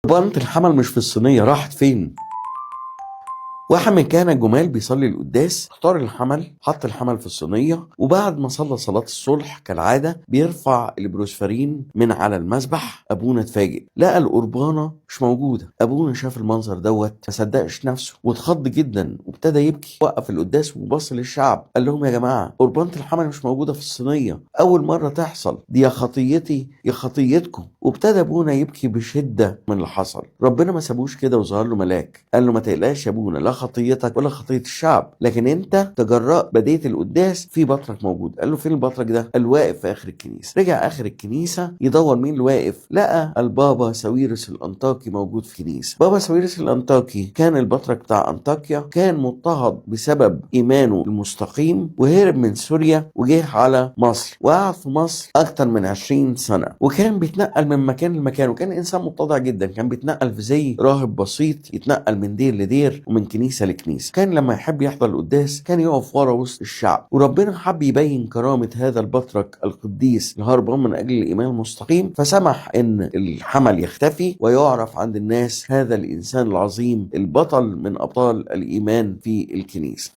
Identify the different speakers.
Speaker 1: بنت الحمل مش في الصينية، راحت فين؟ واحد من كهنة الجمال بيصلي القداس، اختار الحمل، حط الحمل في الصينية، وبعد ما صلى صلاة الصلح كالعادة بيرفع البروسفرين من على المذبح. أبونا اتفاجئ، لقى القربانة مش موجودة. أبونا شاف المنظر دوت ما صدقش نفسه واتخض جدا وابتدى يبكي. وقف القداس وبص للشعب قال لهم: يا جماعة، قربانة الحمل مش موجودة في الصينية، أول مرة تحصل، دي يا خطيتي يا خطيتكم. وابتدى أبونا يبكي بشدة من اللي حصل. ربنا ما سابوش كده وظهر له ملاك قال له: ما تقلقش يا أبونا، لا خطيتك ولا خطية الشعب، لكن انت تجرأ بديت القداس في بطرك موجود. قال له: فين البطرك ده؟ قال: واقف في اخر الكنيسه. رجع اخر الكنيسه يدور مين اللي واقف، لقى البابا ساويرس الانطاكي موجود في الكنيسه. بابا ساويرس الانطاكي كان البطرك بتاع انطاكيا، كان مضطهد بسبب ايمانه المستقيم، وهرب من سوريا وجه على مصر، وقعد في مصر اكتر من 20 سنه، وكان بيتنقل من مكان لمكان، وكان انسان متضع جدا. كان بيتنقل في زي راهب بسيط، يتنقل من دير لدير ومن كنيسه لكنيسه. كان لما يحب يحضر القداس كان يقف ورا وسط الشعب. وربنا حب يبين كرامه هذا البطرك القديس الهربان من اجل الايمان المستقيم، فسمح ان الحمل يختفي ويعرف عند الناس هذا الانسان العظيم البطل من ابطال الايمان في الكنيسه.